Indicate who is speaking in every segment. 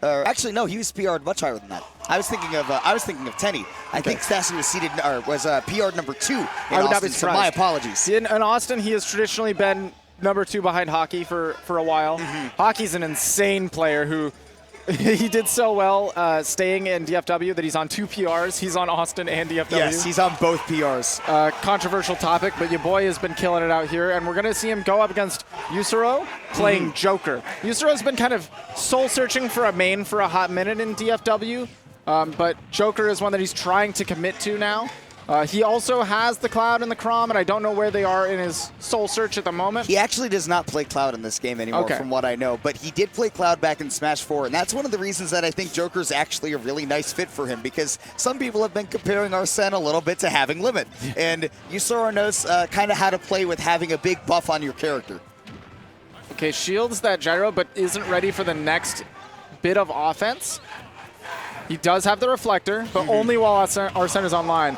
Speaker 1: Actually, no, he was PR'd much higher than that. I was thinking of Tenny. I think Sassy was seated or was PR'd number 2 in Austin. So my apologies.
Speaker 2: In Austin, he has traditionally been number 2 behind Hockey for a while. Hockey's an insane player who he did so well staying in DFW that he's on 2 PRs. He's on Austin and DFW.
Speaker 1: Yes, he's on both PRs.
Speaker 2: Controversial topic, but your boy has been killing it out here, and we're going to see him go up against Yousoro playing Joker. Yousoro's been kind of soul-searching for a main for a hot minute in DFW, but Joker is one that he's trying to commit to now. He also has the Cloud and the Chrom, and I don't know where they are in his soul search at the moment.
Speaker 1: He actually does not play Cloud in this game anymore, from what I know, but he did play Cloud back in Smash 4, and that's one of the reasons that I think Joker's actually a really nice fit for him, because some people have been comparing Arsene a little bit to having Limit, and Yousoro knows kind of how to play with having a big buff on your character.
Speaker 2: Okay, shields that gyro, but isn't ready for the next bit of offense. He does have the reflector, but only while Arsene is online.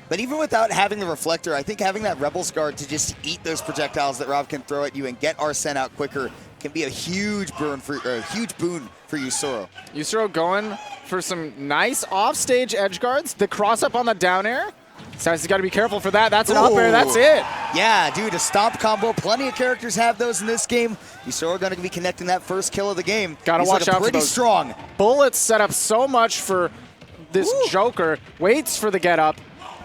Speaker 1: But even without having the reflector, I think having that Rebel's Guard to just eat those projectiles that Rob can throw at you and get Arsene out quicker can be a huge boon for Yousoro.
Speaker 2: Yousoro going for some nice offstage edge guards. The cross up on the down air. Sassy's got to be careful for that. That's an up air. That's it.
Speaker 1: Yeah, dude, a stomp combo. Plenty of characters have those in this game. Yousoro going to be connecting that first kill of the game.
Speaker 2: Got to watch out for
Speaker 1: pretty
Speaker 2: those
Speaker 1: strong.
Speaker 2: Bullets set up so much for this Joker. Waits for the get up.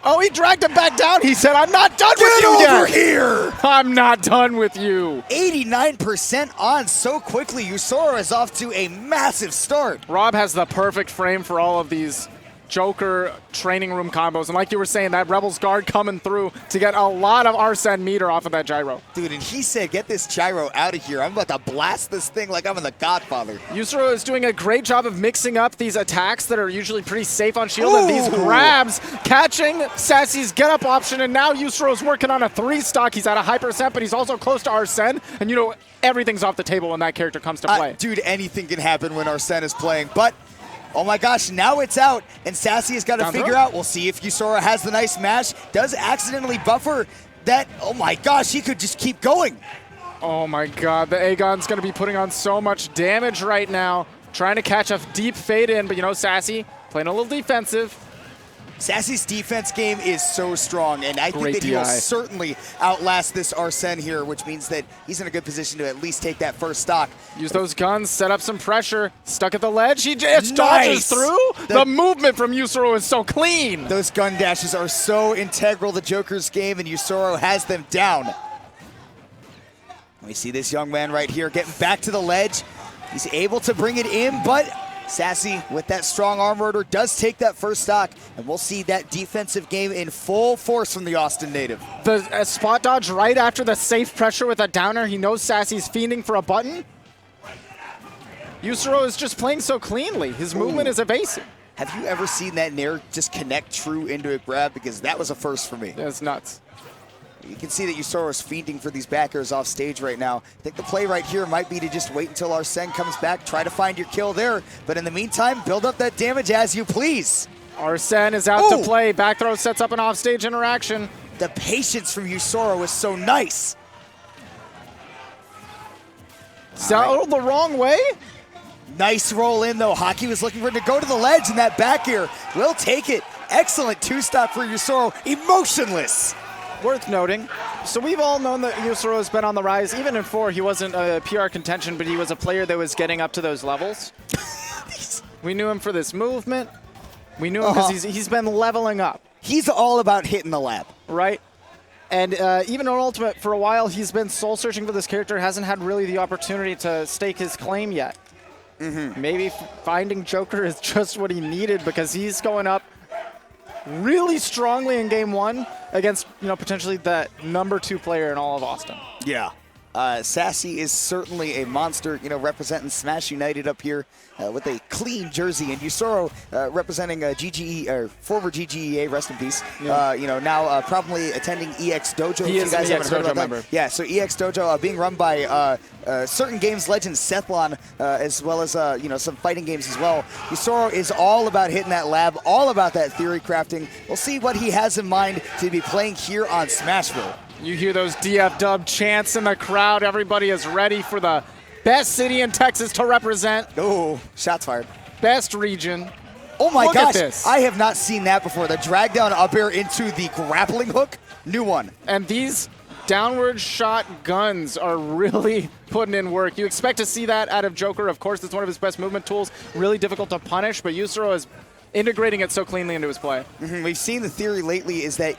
Speaker 2: Oh, he dragged him back down. He said, I'm not done with you yet.
Speaker 1: Get over here.
Speaker 2: I'm not done with you.
Speaker 1: 89% on so quickly. Yousoro is off to a massive start.
Speaker 2: Rob has the perfect frame for all of these Joker training room combos. And like you were saying, that Rebel's Guard coming through to get a lot of Arsene meter off of that gyro.
Speaker 1: Dude, and he said, get this gyro out of here. I'm about to blast this thing like I'm in The Godfather.
Speaker 2: Yousoro is doing a great job of mixing up these attacks that are usually pretty safe on shield and these grabs, catching Sassy's get-up option, and now Yusoro's working on a 3-stock. He's at a high percent, but he's also close to Arsene, and you know, everything's off the table when that character comes to play.
Speaker 1: Dude, anything can happen when Arsene is playing, but oh my gosh, now it's out, and Sassy has got to figure out. We'll see if Yousoro has the nice mash. Does accidentally buffer that. Oh my gosh, he could just keep going.
Speaker 2: Oh my god, the Aegon's going to be putting on so much damage right now. Trying to catch a deep fade in, but you know, Sassy playing a little defensive.
Speaker 1: Sassy's defense game is so strong, and I think that he will certainly outlast this Arsene here, which means that he's in a good position to at least take that first stock.
Speaker 2: Use those guns, set up some pressure, stuck at the ledge. He just dodges through. The movement from Yousoro is so clean.
Speaker 1: Those gun dashes are so integral to Joker's game, and Yousoro has them down. We see this young man right here getting back to the ledge. He's able to bring it in, but Sassy, with that strong arm rotor, does take that first stock, and we'll see that defensive game in full force from the Austin native.
Speaker 2: The spot dodge right after the safe pressure with a downer. He knows Sassy's fiending for a button. Yousoro is just playing so cleanly. His movement is evasive.
Speaker 1: Have you ever seen that Nair just connect true into a grab? Because that was a first for me.
Speaker 2: That's nuts.
Speaker 1: You can see that Yousoro is feeding for these backers off stage right now. I think the play right here might be to just wait until Arsene comes back, try to find your kill there. But in the meantime, build up that damage as you please.
Speaker 2: Arsene is out to play. Back throw sets up an offstage interaction.
Speaker 1: The patience from Yousoro is so nice.
Speaker 2: So the wrong way.
Speaker 1: Nice roll in though. Hockey was looking for him to go to the ledge, and that back air will take it. Excellent 2-stop for Yousoro. Emotionless.
Speaker 2: Worth noting, so we've all known that Yousoro has been on the rise. Even in 4, he wasn't a PR contention, but he was a player that was getting up to those levels. We knew him for this movement. We knew him because he's been leveling up.
Speaker 1: He's all about hitting the lab.
Speaker 2: Right. And even on Ultimate, for a while, he's been soul-searching for this character, hasn't had really the opportunity to stake his claim yet. Maybe finding Joker is just what he needed, because he's going up really strongly in game 1 against, you know, potentially the number 2 player in all of Austin.
Speaker 1: Yeah. Sassy is certainly a monster, you know, representing Smash United up here with a clean jersey, and Yousoro representing GGE, or former GGEA, rest in peace. Yeah. You know, now probably attending EX Dojo.
Speaker 2: He is an EX Dojo member.
Speaker 1: Yeah, so EX Dojo being run by certain games legend Sethlon, as well as you know, some fighting games as well. Yousoro is all about hitting that lab, all about that theory crafting. We'll see what he has in mind to be playing here on Smashville.
Speaker 2: You hear those DF Dub chants in the crowd. Everybody is ready for the Best city in Texas to represent.
Speaker 1: Oh, shots fired.
Speaker 2: Best region.
Speaker 1: Oh my
Speaker 2: Look at
Speaker 1: gosh,
Speaker 2: this.
Speaker 1: I have not seen that before. The drag down up air into the grappling hook, new one.
Speaker 2: And these downward shot guns are really putting in work. You expect to see that out of Joker. Of course, it's one of his best movement tools. Really difficult to punish, but Yousoro is integrating it so cleanly into his play.
Speaker 1: We've seen the theory lately is that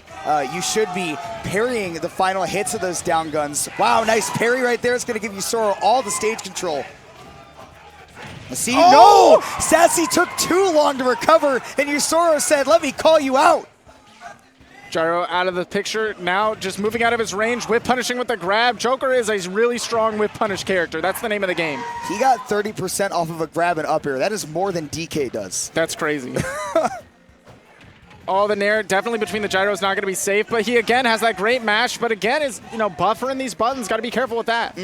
Speaker 1: you should be parrying the final hits of those down guns. Wow, nice parry right there. It's going to give Yousoro all the stage control. See, no! Sassy took too long to recover, and Yousoro said, let me call you out.
Speaker 2: Gyro out of the picture, now just moving out of his range, whip punishing with the grab. Joker is a really strong whip punish character. That's the name of the game.
Speaker 1: He got 30% off of a grab and up air. That is more than DK does.
Speaker 2: That's crazy. Oh, the nair definitely between the gyro is not going to be safe, but he again has that great mash, but again is, buffering these buttons. Got to be careful with that.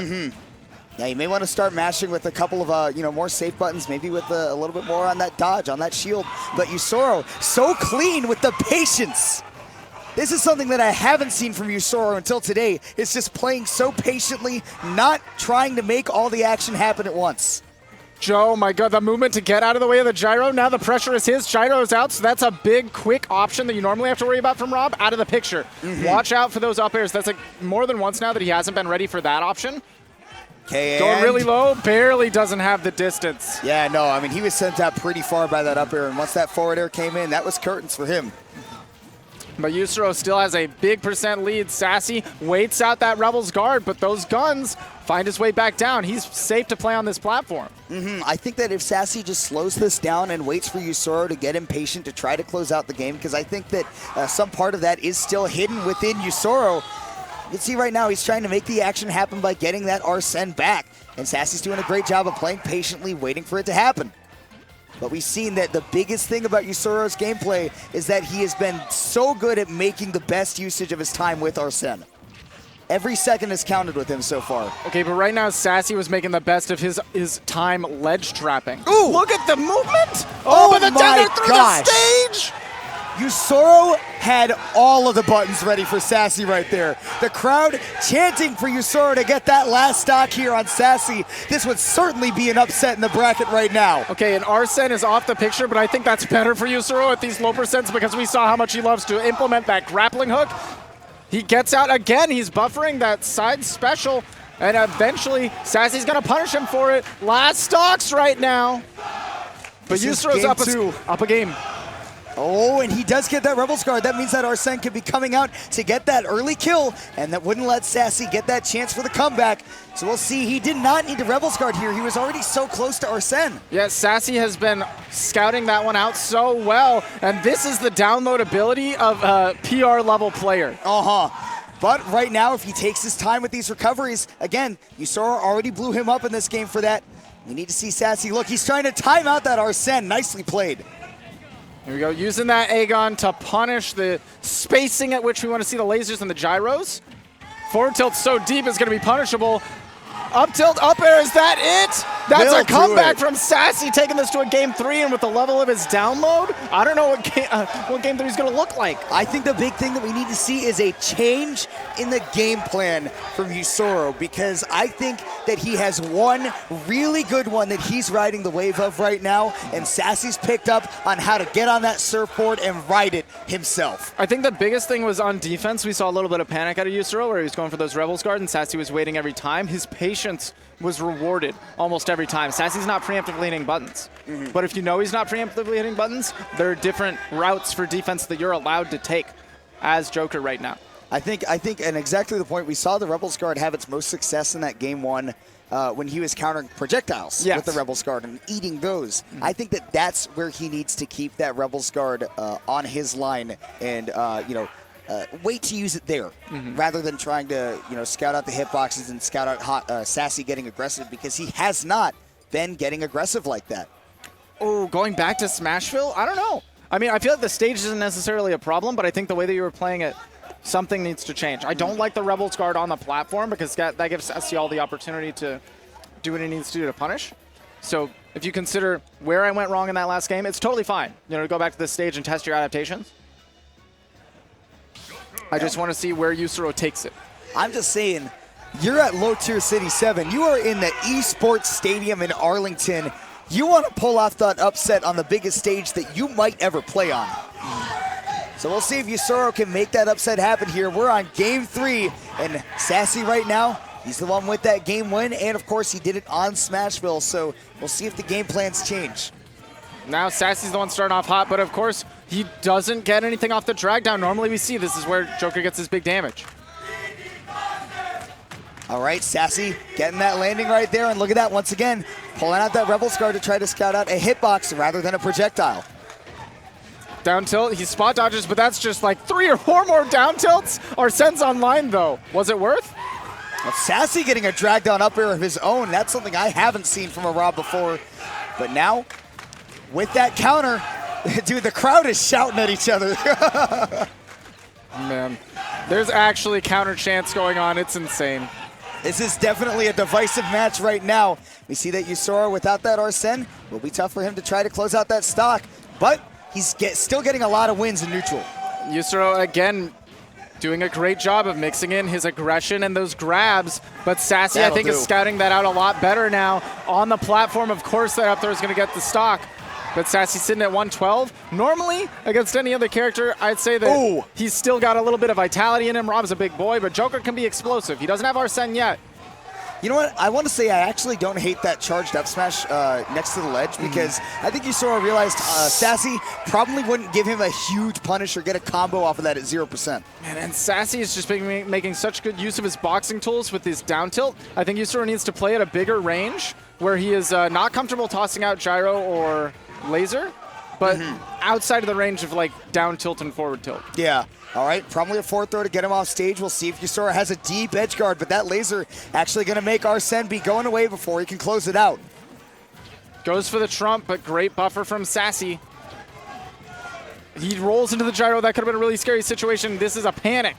Speaker 1: Yeah, you may want to start mashing with a couple of, more safe buttons, maybe with a little bit more on that dodge, on that shield. But Yousoro, so clean with the patience. This is something that I haven't seen from Yousoro until today. It's just playing so patiently, not trying to make all the action happen at once.
Speaker 2: Joe, my God, the movement to get out of the way of the gyro. Now the pressure is his. Gyro is out, so that's a big, quick option that you normally have to worry about from Rob. Out of the picture. Watch out for those up airs. That's like more than once now that he hasn't been ready for that option.
Speaker 1: Okay,
Speaker 2: going really low, barely doesn't have the distance.
Speaker 1: Yeah, no, I mean, he was sent out pretty far by that up air, and once that forward air came in, that was curtains for him.
Speaker 2: But Yousoro still has a big percent lead. Sassy waits out that Rebels guard, but those guns find his way back down. He's safe to play on this platform.
Speaker 1: I think that if Sassy just slows this down and waits for Yousoro to get impatient to try to close out the game, because I think that some part of that is still hidden within Yousoro. You can see right now he's trying to make the action happen by getting that Arsene back. And Sassy's doing a great job of playing patiently, waiting for it to happen. But we've seen that the biggest thing about Yousoro's gameplay is that he has been so good at making the best usage of his time with Arsene. Every second has counted with him so far.
Speaker 2: Okay, but right now Sassy was making the best of his time ledge trapping.
Speaker 1: Ooh!
Speaker 2: Look at the movement!
Speaker 1: Oh
Speaker 2: but the
Speaker 1: my
Speaker 2: through
Speaker 1: gosh!
Speaker 2: the stage!
Speaker 1: Yousoro had all of the buttons ready for Sassy right there. The crowd chanting for Yousoro to get that last stock here on Sassy. This would certainly be an upset in the bracket right now.
Speaker 2: Okay, and Arsene is off the picture, but I think that's better for Yousoro at these low percents because we saw how much he loves to implement that grappling hook. He gets out again. He's buffering that side special, and eventually Sassy's going to punish him for it. Last stocks right now. But Yousoro's up a game.
Speaker 1: Oh, and he does get that Rebels guard. That means that Arsene could be coming out to get that early kill, and that wouldn't let Sassy get that chance for the comeback. So we'll see. He did not need the Rebels guard here. He was already so close to Arsene.
Speaker 2: Yeah, Sassy has been scouting that one out so well, and this is the download ability of a PR level player.
Speaker 1: But right now, if he takes his time with these recoveries, again, Yousoro already blew him up in this game for that. We need to see Sassy. Look, he's trying to time out that Arsene. Nicely played.
Speaker 2: Here we go, using that Aegon to punish the spacing at which we want to see the lasers and the gyros. Forward tilt so deep it's going to be punishable. Up tilt, up air, is that it? That's a comeback from Sassy, taking this to a game 3, and with the level of his download, I don't know what game 3 is going to look like.
Speaker 1: I think the big thing that we need to see is a change in the game plan from Yousoro, because I think that he has one really good one that he's riding the wave of right now, and Sassy's picked up on how to get on that surfboard and ride it himself.
Speaker 2: I think the biggest thing was on defense. We saw a little bit of panic out of Yousoro where he was going for those Rebels guard, and Sassy was waiting every time. His patience was rewarded almost every time. Sassy's not preemptively hitting buttons. But if you know he's not preemptively hitting buttons, there are different routes for defense that you're allowed to take as Joker right now.
Speaker 1: I think, and exactly the point, we saw the Rebels guard have its most success in that game 1 when he was countering projectiles with the Rebels guard and eating those. I think that that's where he needs to keep that Rebels guard on his line and, wait to use it there rather than trying to, scout out the hitboxes and scout out Sassy getting aggressive, because he has not been getting aggressive like that.
Speaker 2: Oh, going back to Smashville? I don't know. I mean, I feel like the stage isn't necessarily a problem, but I think the way that you were playing it, something needs to change. I don't like the Rebels guard on the platform because that gives Sassy all the opportunity to do what he needs to do to punish. So if you consider where I went wrong in that last game, it's totally fine, to go back to the stage and test your adaptations. I just want to see where Yousoro takes it.
Speaker 1: I'm just saying, You're at Low Tier City 7. You are in the Esports Stadium in Arlington. You want to pull off that upset on the biggest stage that you might ever play on. So we'll see if Yousoro can make that upset happen here. We're on game 3, and Sassy right now, he's the one with that game win, and of course he did it on Smashville, so we'll see if the game plans change.
Speaker 2: Now Sassy's the one starting off hot, but of course he doesn't get anything off the drag down. Normally we see this is where Joker gets his big damage.
Speaker 1: All right, Sassy getting that landing right there, and look at that once again, pulling out that Rebel Scar to try to scout out a hitbox rather than a projectile.
Speaker 2: Down tilt, he spot dodges, but that's just like 3 or 4 more down tilts. Arsene's online though. Was it worth?
Speaker 1: Well, Sassy getting a drag down up air of his own. That's something I haven't seen from a Rob before. But now, with that counter, dude, the crowd is shouting at each other.
Speaker 2: Man, there's actually counter chants going on. It's insane.
Speaker 1: This is definitely a divisive match right now. We see that Yousoro, without that Arsene, will be tough for him to try to close out that stock. But he's still getting a lot of wins in neutral.
Speaker 2: Yousoro, again, doing a great job of mixing in his aggression and those grabs. But Sassy, I think, is scouting that out a lot better now. On the platform, of course, that up there is going to get the stock. But Sassy's sitting at 112. Normally, against any other character, I'd say that he's still got a little bit of vitality in him. Rob's a big boy, but Joker can be explosive. He doesn't have Arsene yet.
Speaker 1: You know what? I want to say I actually don't hate that charged up smash next to the ledge because I think Yousoro realized Sassy probably wouldn't give him a huge punish or get a combo off of that at 0%.
Speaker 2: Man, and Sassy is just making such good use of his boxing tools with his down tilt. I think Yousoro needs to play at a bigger range where he is not comfortable tossing out gyro or laser, but outside of the range of like down tilt and forward tilt.
Speaker 1: Yeah. All right, probably a forward throw to get him off stage. We'll see if Yousoro has a deep edge guard, but that laser actually going to make Arsene be going away before he can close it out.
Speaker 2: Goes for the trump, but great buffer from Sassy. He rolls into the gyro. That could have been a really scary situation. This is a panic.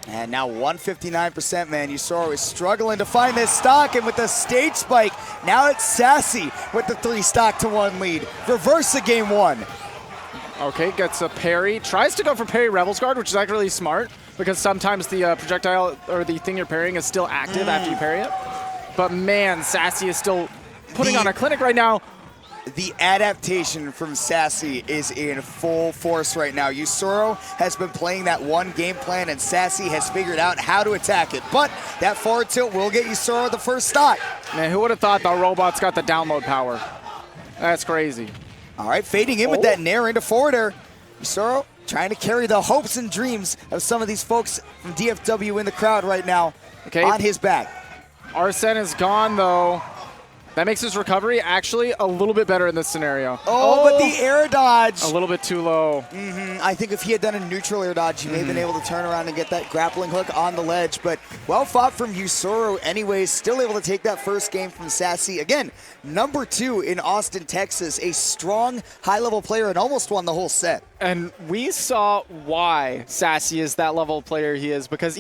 Speaker 1: And now 159%, man. Yousoro is struggling to find this stock, and with the stage spike, now it's Sassy with the 3 stock to 1 lead. Reverse the game 1.
Speaker 2: Okay, gets a parry. Tries to go for parry Rebel's Guard, which is actually really smart because sometimes the projectile or the thing you're parrying is still active after you parry it. But man, Sassy is still putting on a clinic right now.
Speaker 1: The adaptation from Sassy is in full force right now. Yousoro has been playing that one game plan, and Sassy has figured out how to attack it. But that forward tilt will get Yousoro the first stock.
Speaker 2: Man, who would have thought the robot's got the download power? That's crazy.
Speaker 1: All right, fading in with that nair into forward air. Yousoro trying to carry the hopes and dreams of some of these folks from DFW in the crowd right now on his back.
Speaker 2: Arsene is gone, though. That makes his recovery actually a little bit better in this scenario.
Speaker 1: But the air dodge.
Speaker 2: A little bit too low.
Speaker 1: I think if he had done a neutral air dodge, he may have been able to turn around and get that grappling hook on the ledge. But well fought from Yousoro anyways. Still able to take that first game from Sassy. Again, number 2 in Austin, Texas. A strong, high-level player and almost won the whole set.
Speaker 2: And we saw why Sassy is that level player he is because